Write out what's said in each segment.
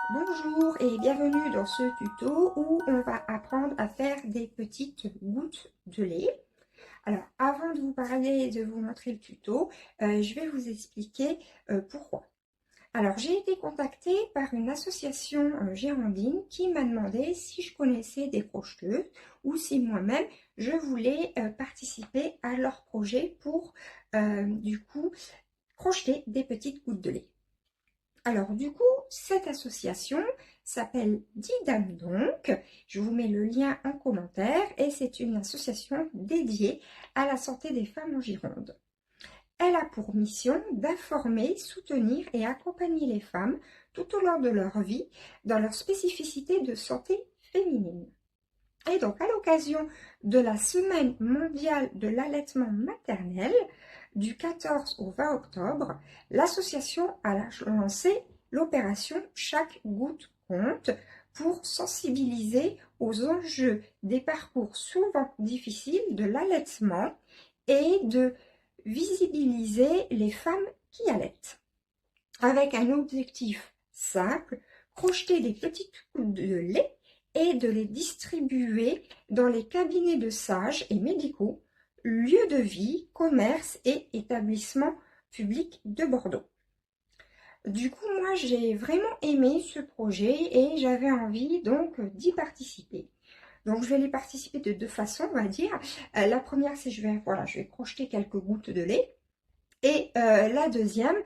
Bonjour et bienvenue dans ce tuto où on va apprendre à faire des petites gouttes de lait. Alors avant de vous parler et de vous montrer le tuto, je vais vous expliquer pourquoi. Alors j'ai été contactée par une association girondine qui m'a demandé si je connaissais des crocheteuses ou si moi-même je voulais participer à leur projet pour du coup crocheter des petites gouttes de lait. Alors du coup, cette association s'appelle Didam donc. Je vous mets le lien en commentaire et c'est une association dédiée à la santé des femmes en Gironde. Elle a pour mission d'informer, soutenir et accompagner les femmes tout au long de leur vie dans leur spécificité de santé féminine. Et donc, à l'occasion de la Semaine mondiale de l'allaitement maternel, du 14 au 20 octobre, l'association a lancé l'opération Chaque goutte compte pour sensibiliser aux enjeux des parcours souvent difficiles de l'allaitement et de visibiliser les femmes qui allaitent. Avec un objectif simple, crocheter des petites gouttes de lait et de les distribuer dans les cabinets de sages et médicaux, lieux de vie, commerces et établissements publics de Bordeaux. Du coup, moi, j'ai vraiment aimé ce projet et j'avais envie donc d'y participer. Donc, je vais y participer de deux façons, on va dire. La première, c'est je vais crocheter quelques gouttes de lait. Et la deuxième,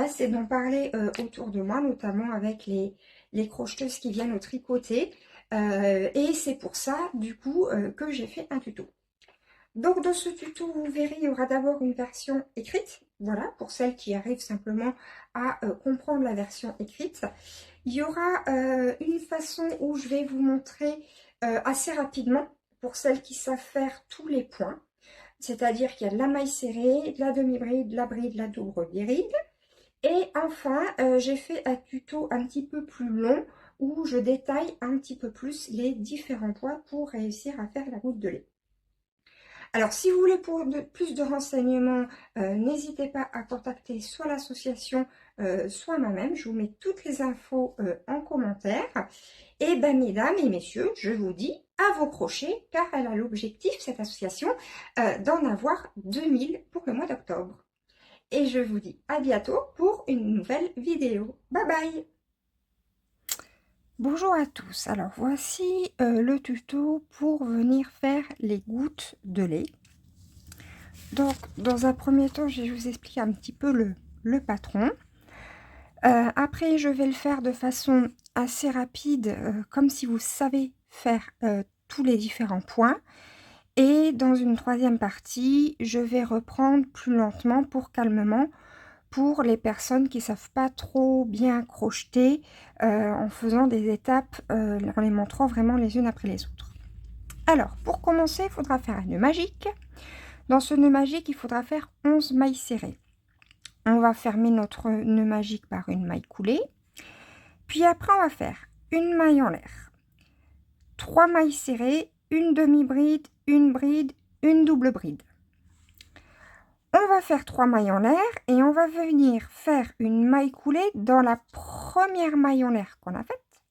c'est d'en parler autour de moi, notamment avec les crocheteuses qui viennent au tricoter. Et c'est pour ça, du coup, que j'ai fait un tuto. Donc, dans ce tuto, vous verrez, il y aura d'abord une version écrite. Voilà, pour celles qui arrivent simplement à comprendre la version écrite. Il y aura une façon où je vais vous montrer assez rapidement, pour celles qui savent faire tous les points. C'est-à-dire qu'il y a de la maille serrée, de la demi-bride, de la bride, de la double bride. Et enfin, j'ai fait un tuto un petit peu plus long où je détaille un petit peu plus les différents points pour réussir à faire la goutte de lait. Alors, si vous voulez plus de renseignements, n'hésitez pas à contacter soit l'association, soit moi-même. Je vous mets toutes les infos en commentaire. Et ben, mesdames et messieurs, je vous dis à vos crochets, car elle a l'objectif, cette association, d'en avoir 2000 pour le mois d'octobre. Et je vous dis à bientôt pour une nouvelle vidéo. Bye bye! Bonjour à tous, alors voici le tuto pour venir faire les gouttes de lait. Donc, dans un premier temps, je vais vous expliquer un petit peu le patron. Après, je vais le faire de façon assez rapide, comme si vous savez faire tous les différents points. Et dans une troisième partie, je vais reprendre plus lentement pour calmement, pour les personnes qui ne savent pas trop bien crocheter, en faisant des étapes, en les montrant vraiment les unes après les autres. Alors, pour commencer, il faudra faire un nœud magique. Dans ce nœud magique, il faudra faire 11 mailles serrées. On va fermer notre nœud magique par une maille coulée. Puis après, on va faire une maille en l'air, 3 mailles serrées, une demi-bride, une bride, une double bride. On va faire 3 mailles en l'air et on va venir faire une maille coulée dans la première maille en l'air qu'on a faite.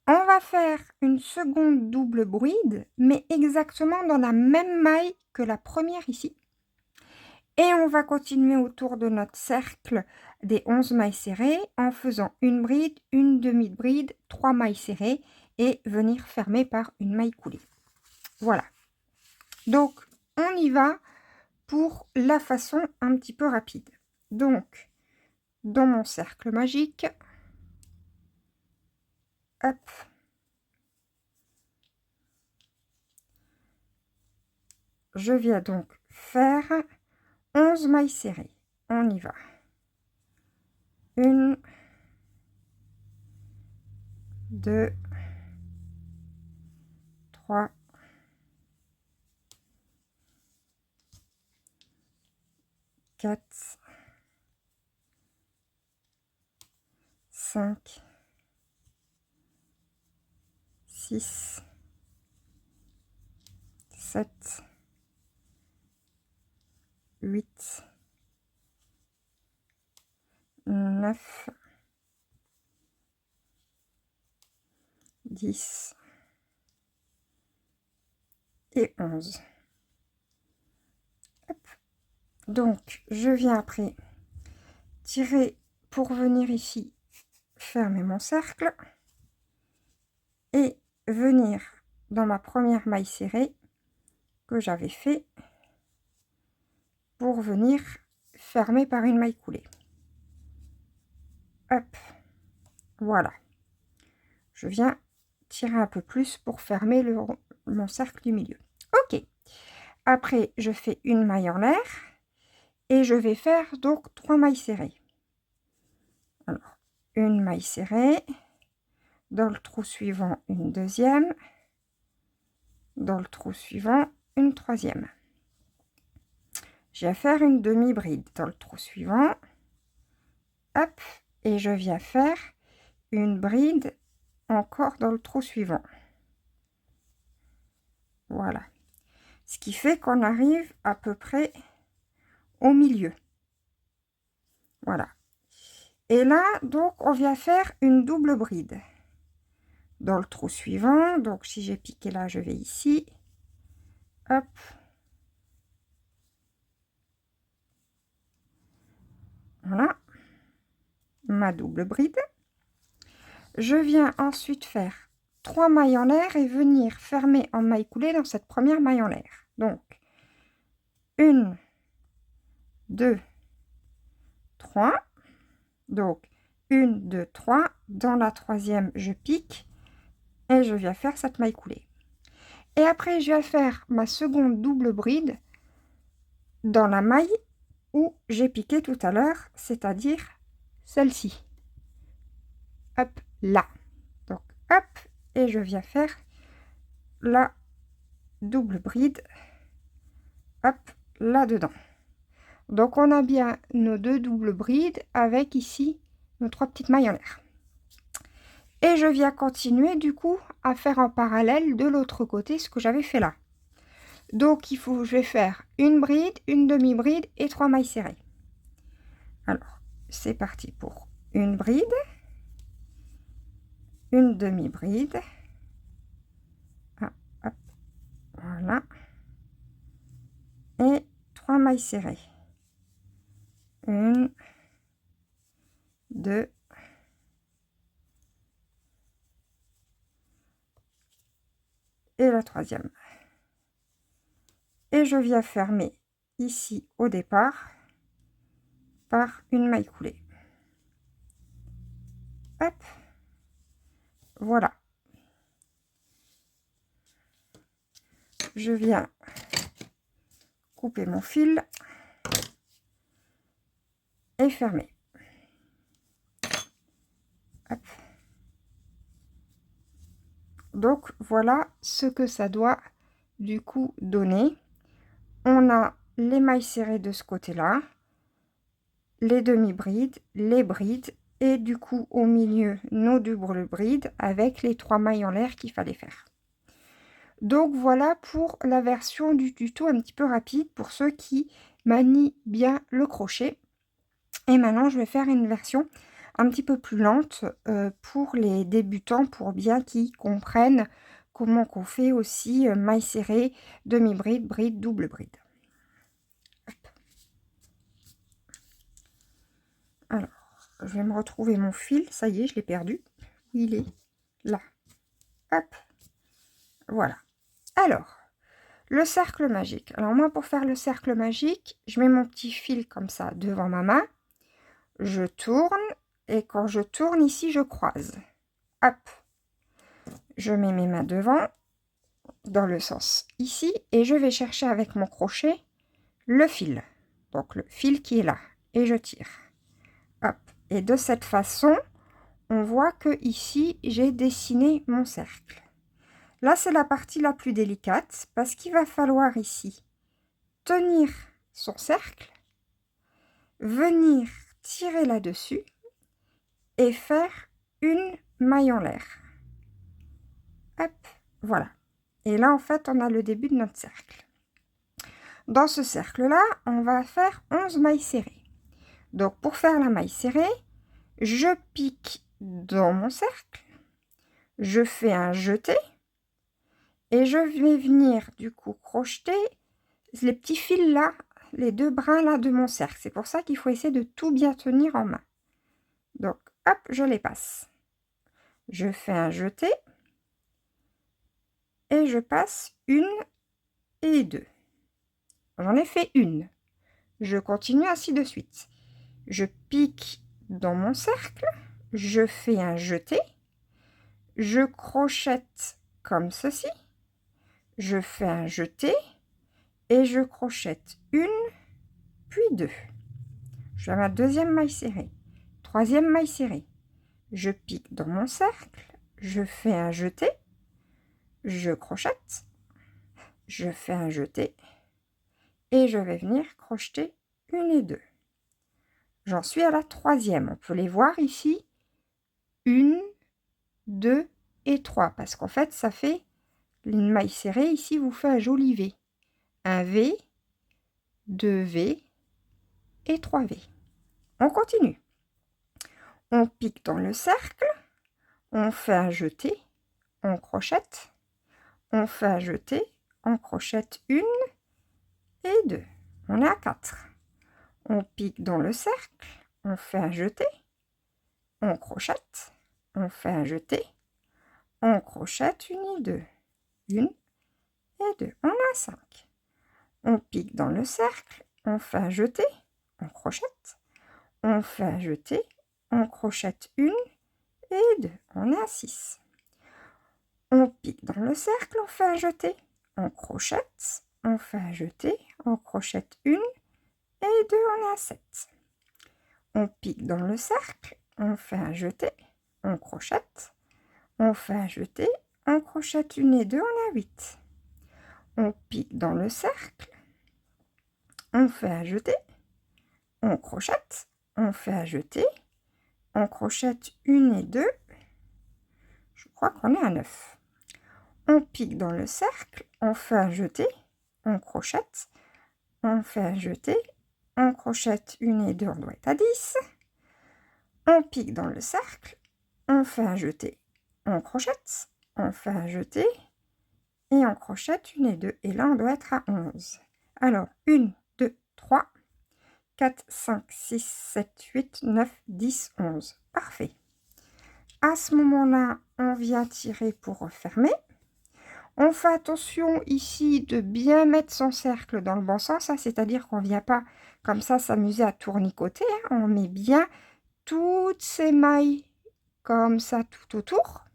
On va faire une seconde double bride, mais exactement dans la même maille que la première ici. Et on va continuer autour de notre cercle des 11 mailles serrées en faisant une bride, une demi-bride, 3 mailles serrées et venir fermer par une maille coulée. Voilà. Donc, on y va pour la façon un petit peu rapide. Donc, dans mon cercle magique, hop, je viens donc faire 11 mailles serrées. On y va. 1, 2, 3, 4, 5, 6, 7, 8, 9, 10 et 11. Hop. Donc, je viens après tirer pour venir ici fermer mon cercle et venir dans ma première maille serrée que j'avais fait pour venir fermer par une maille coulée. Hop, voilà. Je viens tirer un peu plus pour fermer mon cercle du milieu. Ok. Après, je fais une maille en l'air et je vais faire donc 3 mailles serrées. Alors, une maille serrée, dans le trou suivant, une deuxième, dans le trou suivant, une troisième. Je vais faire une demi-bride dans le trou suivant. Hop, et je viens faire une bride encore dans le trou suivant. Voilà. Ce qui fait qu'on arrive à peu près au milieu. Voilà. Et là, donc, on vient faire une double bride dans le trou suivant. Donc, si j'ai piqué là, je vais ici. Hop. Voilà. Ma double bride. Je viens ensuite faire 3 mailles en l'air et venir fermer en maille coulée dans cette première maille en l'air. Donc, 1, 2, 3. Donc, 1, 2, 3. Dans la troisième, je pique et je viens faire cette maille coulée. Et après, je vais faire ma seconde double bride dans la maille où j'ai piqué tout à l'heure, c'est-à-dire celle-ci. Hop, là. Donc, hop, et je viens faire la double bride, hop, là-dedans. Donc, on a bien nos 2 doubles brides avec ici nos 3 petites mailles en l'air. Et je viens continuer du coup à faire en parallèle de l'autre côté ce que j'avais fait là. Donc, je vais faire une bride, une demi-bride et 3 mailles serrées. Alors, c'est parti pour une bride, une demi-bride, hop, voilà, et 3 mailles serrées. 1, 2, et la troisième. Et je viens fermer ici au départ par une maille coulée. Hop, voilà. Je viens couper mon fil et fermer. Hop. Donc voilà ce que ça doit du coup donner. On a les mailles serrées de ce côté-là, les demi-brides, les brides et du coup au milieu nos doubles brides avec les 3 mailles en l'air qu'il fallait faire. Donc voilà pour la version du tuto un petit peu rapide pour ceux qui manient bien le crochet. Et maintenant je vais faire une version un petit peu plus lente pour les débutants, pour bien qu'ils comprennent comment qu'on fait aussi maille serrée, demi-bride, bride, double bride. Hop. Alors, je vais me retrouver mon fil, ça y est, je l'ai perdu. Il est là. Hop, voilà. Alors, le cercle magique. Alors moi, pour faire le cercle magique, je mets mon petit fil comme ça devant ma main. Je tourne et quand je tourne ici, je croise. Hop, je mets mes mains devant dans le sens ici et je vais chercher avec mon crochet le fil. Donc le fil qui est là et je tire. Hop, et de cette façon, on voit que ici, j'ai dessiné mon cercle. Là, c'est la partie la plus délicate parce qu'il va falloir ici tenir son cercle, venir tirer là-dessus et faire une maille en l'air. Hop, voilà. Et là, en fait, on a le début de notre cercle. Dans ce cercle-là, on va faire 11 mailles serrées. Donc, pour faire la maille serrée, je pique dans mon cercle, je fais un jeté et je vais venir du coup crocheter les petits fils là, les deux brins là de mon cercle. C'est pour ça qu'il faut essayer de tout bien tenir en main. Donc hop, je les passe. Je fais un jeté et je passe une et deux. J'en ai fait une. Je continue ainsi de suite. Je pique dans mon cercle, je fais un jeté, je crochette comme ceci, je fais un jeté et je crochette une, puis deux. Je fais ma deuxième maille serrée, troisième maille serrée. Je pique dans mon cercle, je fais un jeté, je crochette, je fais un jeté et je vais venir crocheter une et deux. J'en suis à la troisième. On peut les voir ici. Une, deux et trois. Parce qu'en fait, ça fait une maille serrée. Ici, vous fait un joli V. Un V, deux V et trois V. On continue. On pique dans le cercle. On fait un jeté. On crochette. On fait un jeté. On crochette une et deux. On est à 4. On pique dans le cercle. On fait un jeté. On crochette. On fait un jeté. On crochette une et deux. Une et deux. On a 5. On pique dans le cercle. On fait un jeté. On crochette. On fait un jeté. On crochette une et deux. On est à 6. On pique dans le cercle. On fait un jeté. On crochette. On fait un jeté. On crochette une et deux. On est à 7. On pique dans le cercle. On fait un jeté. On crochette. On fait un jeté. On crochette une et deux. On est à 8. On pique dans le cercle. On fait un jeté. On crochette. On fait un jeté. On crochette une et deux. Je crois qu'on est à 9. On pique dans le cercle. On fait un jeté. On crochette. On fait un jeté. On crochette une et deux. On doit être à 10. On pique dans le cercle. On fait un jeté. On crochette. On fait un jeté. Et on crochette une et deux. Et là, on doit être à 11. Alors, 1, 2, 3, 4, 5, 6, 7, 8, 9, 10, 11. Parfait. À ce moment-là, on vient tirer pour refermer. On fait attention ici de bien mettre son cercle dans le bon sens, hein, c'est-à-dire qu'on ne vient pas comme ça s'amuser à tournicoter. Hein, on met bien toutes ces mailles comme ça tout autour.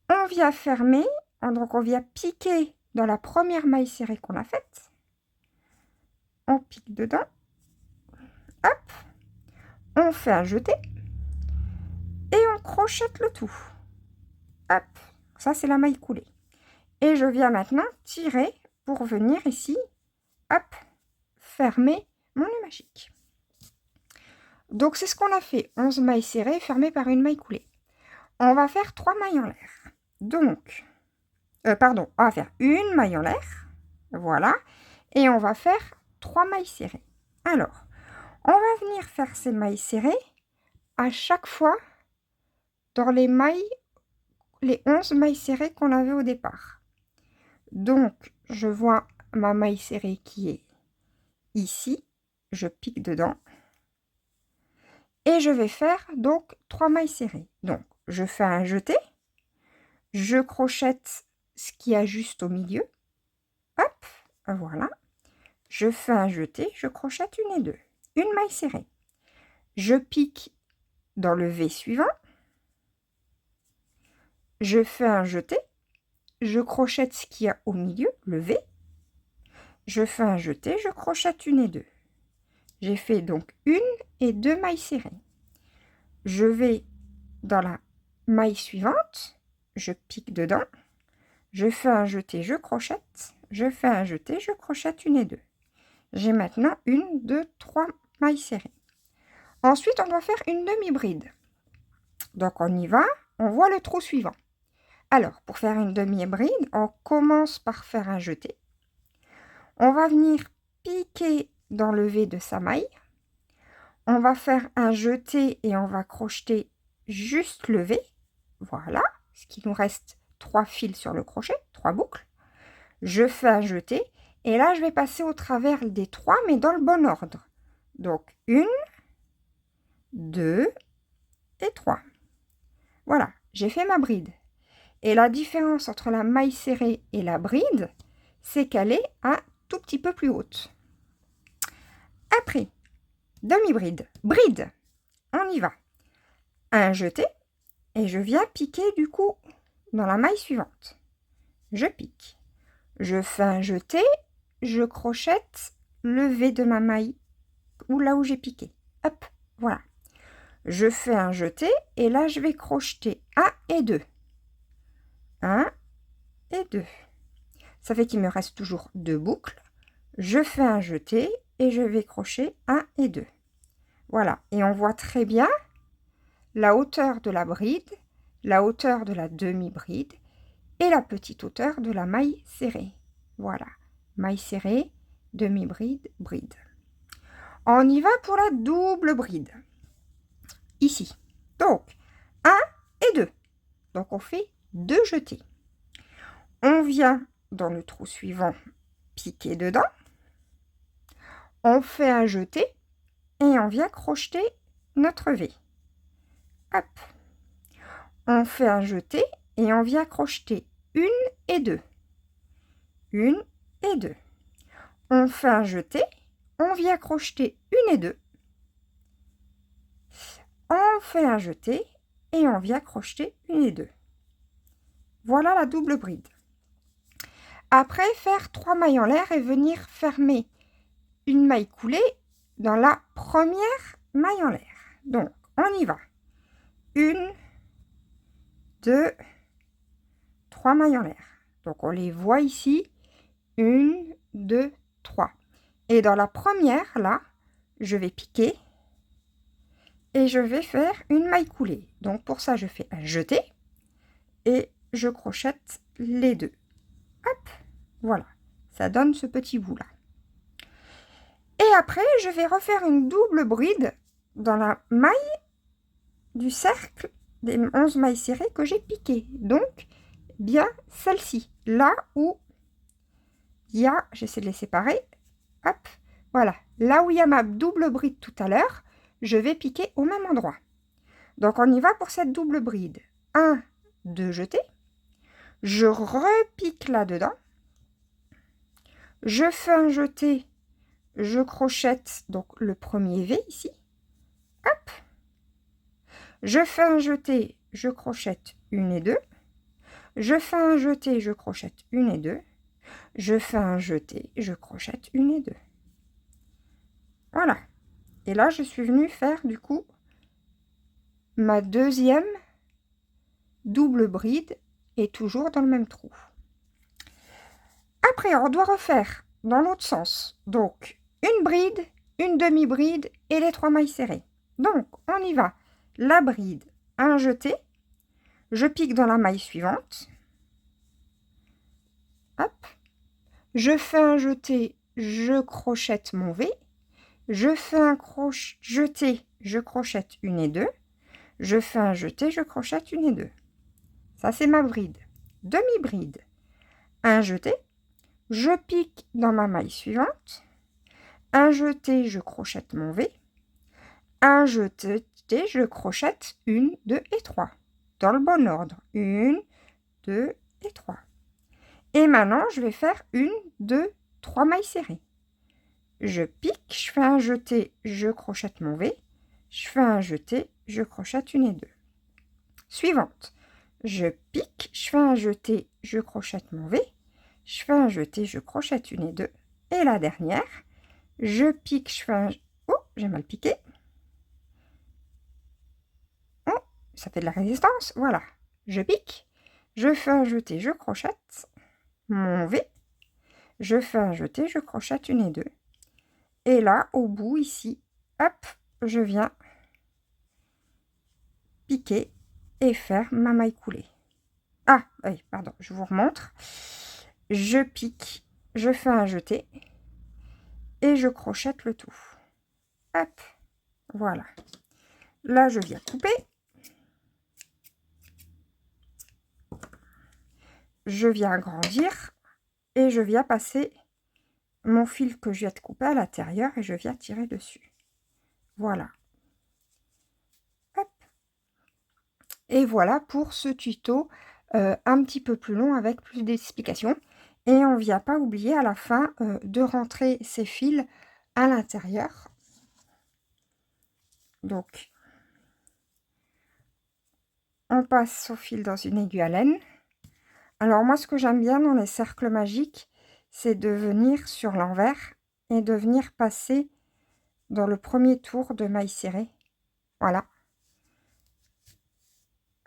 On vient fermer, donc on vient piquer dans la première maille serrée qu'on a faite. On pique dedans. Hop. On fait un jeté. Et on crochette le tout. Hop. Ça, c'est la maille coulée. Et je viens maintenant tirer pour venir ici, hop, fermer mon nœud magique. Donc, c'est ce qu'on a fait. 11 mailles serrées fermées par une maille coulée. On va faire 3 mailles en l'air. Donc, on va faire une maille en l'air. Voilà. Et on va faire 3 mailles serrées. Alors, on va venir faire ces mailles serrées à chaque fois dans les mailles, les 11 mailles serrées qu'on avait au départ. Donc, je vois ma maille serrée qui est ici. Je pique dedans. Et je vais faire donc 3 mailles serrées. Donc, je fais un jeté. Je crochette ce qu'il y a juste au milieu. Hop, voilà. Je fais un jeté. Je crochette une et deux. Une maille serrée. Je pique dans le V suivant. Je fais un jeté. Je crochette ce qu'il y a au milieu, le V. Je fais un jeté, je crochette une et deux. J'ai fait donc une et deux mailles serrées. Je vais dans la maille suivante, je pique dedans, je fais un jeté, je crochette, je fais un jeté, je crochette une et deux. J'ai maintenant une, deux, trois mailles serrées. Ensuite, on doit faire une demi-bride. Donc, on y va, on voit le trou suivant. Alors, pour faire une demi-bride, on commence par faire un jeté. On va venir piquer dans le V de sa maille. On va faire un jeté et on va crocheter juste le V. Voilà. ce qui nous reste 3 fils sur le crochet, 3 boucles. Je fais un jeté et là je vais passer au travers des 3 mais dans le bon ordre. Donc 1, 2 et 3. Voilà, j'ai fait ma bride. Et la différence entre la maille serrée et la bride, c'est qu'elle est un tout petit peu plus haute. Après, demi-bride, bride, on y va. Un jeté et je viens piquer du coup dans la maille suivante. Je pique. Je fais un jeté, je crochette le V de ma maille ou là où j'ai piqué. Hop, voilà. Je fais un jeté et là je vais crocheter 1 et 2. 1 et 2. Ça fait qu'il me reste toujours 2 boucles. Je fais un jeté et je vais crocheter 1 et 2. Voilà, et on voit très bien la hauteur de la bride, la hauteur de la demi-bride et la petite hauteur de la maille serrée. Voilà, maille serrée, demi-bride, bride. On y va pour la double bride. Ici. Donc, 1 et 2. Donc, on fait 2 jetés. On vient dans le trou suivant piquer dedans. On fait un jeté et on vient crocheter notre V. Hop. On fait un jeté et on vient crocheter 1 et 2. 1 et 2. On fait un jeté, on vient crocheter 1 et 2. On fait un jeté et on vient crocheter 1 et 2. Voilà la double bride. Après, faire 3 mailles en l'air et venir fermer une maille coulée dans la première maille en l'air. Donc, on y va. 1, 2, 3 mailles en l'air. Donc, on les voit ici. 1, 2, 3. Et dans la première, là, je vais piquer et je vais faire une maille coulée. Donc, pour ça, je fais un jeté et je crochette les deux. Hop, voilà. Ça donne ce petit bout-là. Et après, je vais refaire une double bride dans la maille du cercle des 11 mailles serrées que j'ai piquées. Donc, bien celle-ci, là où il y a, j'essaie de les séparer, hop, voilà, là où il y a ma double bride tout à l'heure, je vais piquer au même endroit. Donc, on y va pour cette double bride. 1, 2 jetés, je repique là-dedans, je fais un jeté, je crochette donc le premier V ici, hop, je fais un jeté, je crochette 1 et 2, je fais un jeté, je crochette 1 et 2, je fais un jeté, je crochette 1 et 2. Voilà. Et là, je suis venue faire du coup ma deuxième double bride et toujours dans le même trou. Après, on doit refaire dans l'autre sens. Donc, une bride, une demi-bride et les 3 mailles serrées. Donc, on y va. La bride, un jeté. Je pique dans la maille suivante. Hop. Je fais un jeté, je crochette mon V. Je fais un jeté, je crochette 1 et 2. Je fais un jeté, je crochette 1 et 2. Ça, c'est ma bride. Demi-bride. Un jeté. Je pique dans ma maille suivante. Un jeté, je crochette mon V. Un jeté, je crochette 1, 2 et 3. Dans le bon ordre. 1, 2 et 3. Et maintenant, je vais faire 1, 2, 3 mailles serrées. Je pique, je fais un jeté, je crochette mon V. Je fais un jeté, je crochette 1 et 2. Suivante. Je pique, je fais un jeté, je crochette mon V. Je fais un jeté, je crochette 1 et 2. Et la dernière, je pique, je fais un... Oh, j'ai mal piqué. Oh, ça fait de la résistance. Voilà. Je pique, je fais un jeté, je crochette mon V. Je fais un jeté, je crochette 1 et 2. Et là, au bout, ici, hop, je viens piquer et faire ma maille coulée. Ah, oui, pardon, je vous remontre. Je pique, je fais un jeté et je crochette le tout. Hop, voilà. Là, je viens couper. je viens agrandir et je viens passer mon fil que je viens de couper à l'intérieur et je viens tirer dessus. Voilà. Hop. Et voilà pour ce tuto un petit peu plus long avec plus d'explications. Et on ne vient pas oublier à la fin de rentrer ces fils à l'intérieur. Donc, on passe au fil dans une aiguille à laine. Alors moi, ce que j'aime bien dans les cercles magiques, c'est de venir sur l'envers et de venir passer dans le premier tour de maille serrée. Voilà.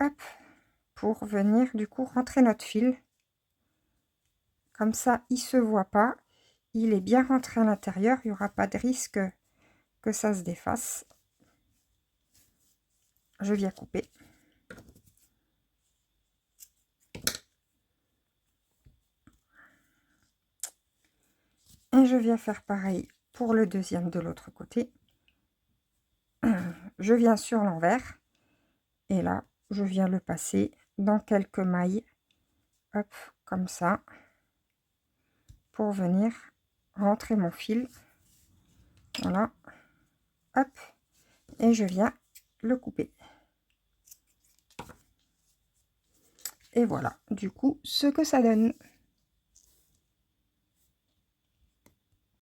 Hop. Pour venir du coup rentrer notre fil. Comme ça, il ne se voit pas. Il est bien rentré à l'intérieur. Il n'y aura pas de risque que ça se défasse. Je viens couper. Et je viens faire pareil pour le deuxième de l'autre côté. Je viens sur l'envers. Et là, je viens le passer dans quelques mailles. Hop, comme ça. Pour venir rentrer mon fil. Voilà. Hop. Et je viens le couper. Et voilà, du coup, ce que ça donne.